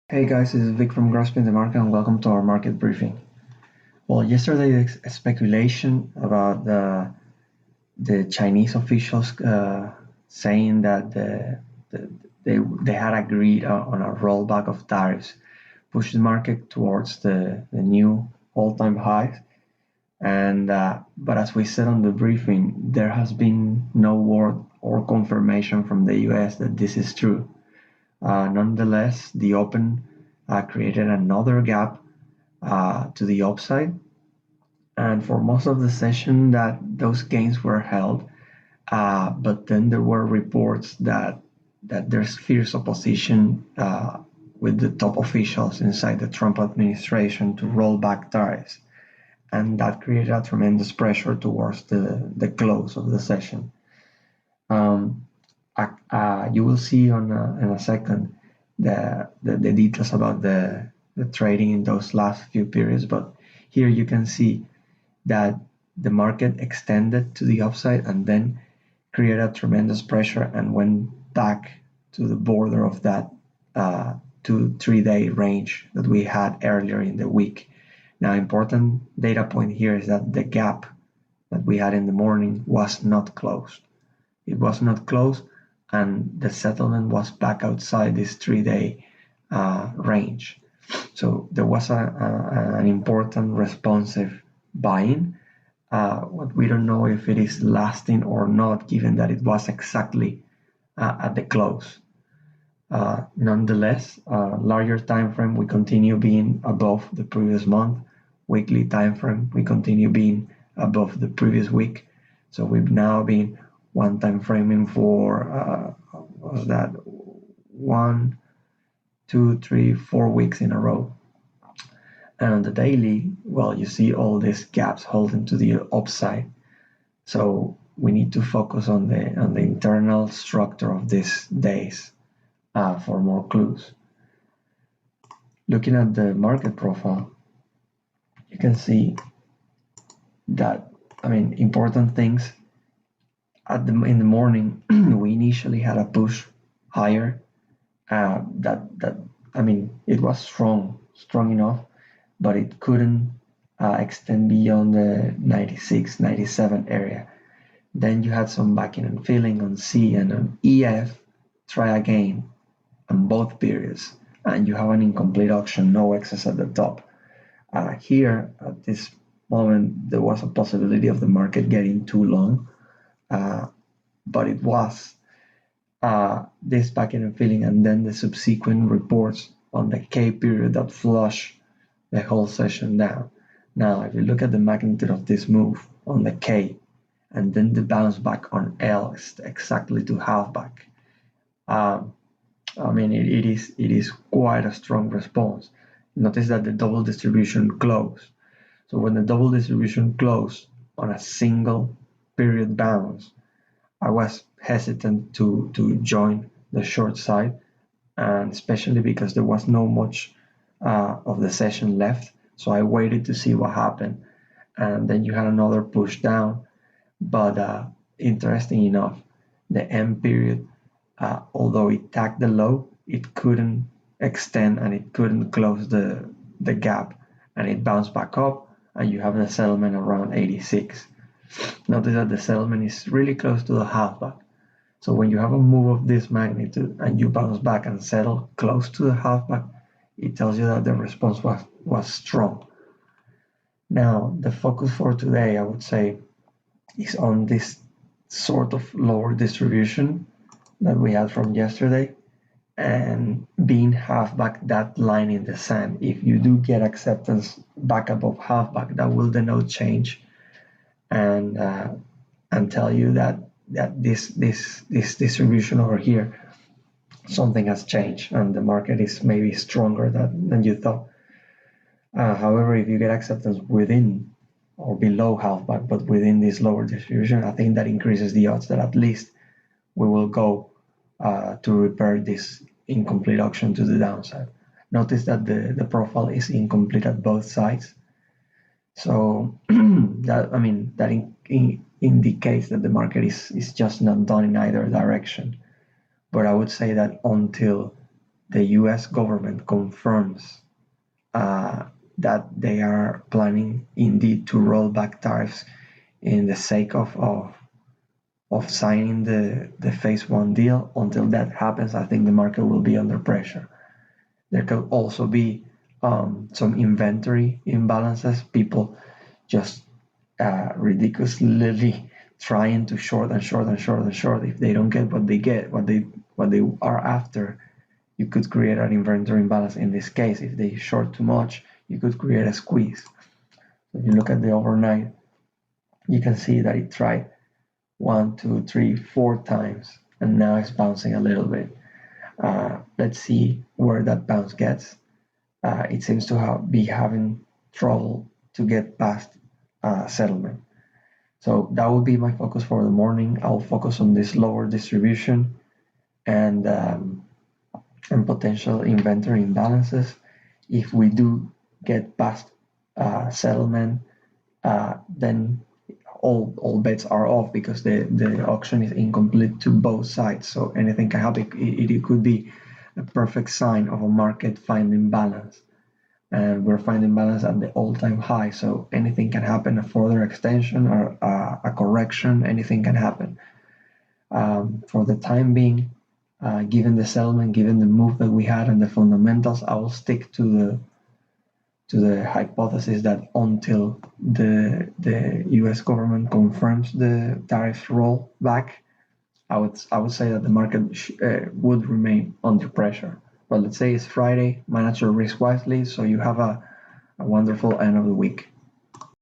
Hey guys, this is Vic from Grasping the Market and welcome to our market briefing. Well, yesterday's speculation about the Chinese officials saying that they had agreed on a rollback of tariffs pushed the market towards the new all-time highs. And but as we said on the briefing, there has been no word or confirmation from the U.S. that this is true. Nonetheless, the open created another gap to the upside, and for most of the session, that those gains were held. But then there were reports that there's fierce opposition with the top officials inside the Trump administration to roll back tariffs, and that created a tremendous pressure towards the close of the session. Um, you will see in a second the details about the trading in those last few periods, but here you can see that the market extended to the upside and then created a tremendous pressure and went back to the border of that 2-3 day range that we had earlier in the week. Now, important data point here is that the gap that we had in the morning was not closed. It was not closed, and the settlement was back outside this 3-day range. So there was an important responsive buying. What we don't know if it is lasting or not, given that it was exactly at the close. Nonetheless, larger time frame, we continue being above the previous month. Weekly time frame, we continue being above the previous week. So we've now been one time framing for was that 1, 2, 3, 4 weeks in a row. And on the daily, well, you see all these gaps holding to the upside. So we need to focus on the internal structure of these days for more clues. Looking at the market profile, you can see that, important things. In the morning, we initially had a push higher. It was strong enough, but it couldn't extend beyond the 96, 97 area. Then you had some backing and filling on C and on EF. Try again on both periods, and you have an incomplete auction, no excess at the top. Here at this moment, there was a possibility of the market getting too long, but it was this backing and filling, and then the subsequent reports on the K period that flush the whole session down. Now, if you look at the magnitude of this move on the K, and then the bounce back on L is exactly to halfback. It is quite a strong response. Notice that the double distribution closed. So when the double distribution closed on a single period bounce, I was hesitant to join the short side, and especially because there was no much of the session left. So I waited to see what happened, and then you had another push down. But interesting enough, the M period, although it tagged the low, it couldn't extend and it couldn't close the gap, and it bounced back up, and you have the settlement around 86. Notice that the settlement is really close to the halfback. So when you have a move of this magnitude and you bounce back and settle close to the halfback, it tells you that the response was strong. Now, the focus for today, I would say, is on this sort of lower distribution that we had from yesterday and being halfback, that line in the sand. If you do get acceptance back above halfback, that will denote change and tell you that this distribution over here, something has changed and the market is maybe stronger than you thought. However, if you get acceptance within or below halfback, but within this lower distribution, I think that increases the odds that at least we will go to repair this incomplete auction to the downside. Notice that the profile is incomplete at both sides. So that indicates that the market is just not done in either direction. But I would say that until the U.S. government confirms that they are planning indeed to roll back tariffs in the sake of signing the phase one deal. Until that happens, I think the market will be under pressure. There could also be some inventory imbalances, people just ridiculously trying to short and short and short and short. If they don't get what they are after, you could create an inventory imbalance. In this case, if they short too much, you could create a squeeze. So if you look at the overnight, you can see that it tried 1, 2, 3, 4 times, and now it's bouncing a little bit. Let's see where that bounce gets. It seems to be having trouble to get past settlement. So that would be my focus for the morning. I'll focus on this lower distribution and potential inventory imbalances. If we do get past settlement, then all bets are off because the auction is incomplete to both sides. So anything can happen. It could be a perfect sign of a market finding balance. And we're finding balance at the all-time high. So anything can happen, a further extension or a correction, anything can happen. For the time being, given the settlement, given the move that we had and the fundamentals, I will stick to the hypothesis that until the U.S. government confirms the tariff rollback, I would say that the market would remain under pressure. But let's say it's Friday, manage your risk wisely so you have a wonderful end of the week.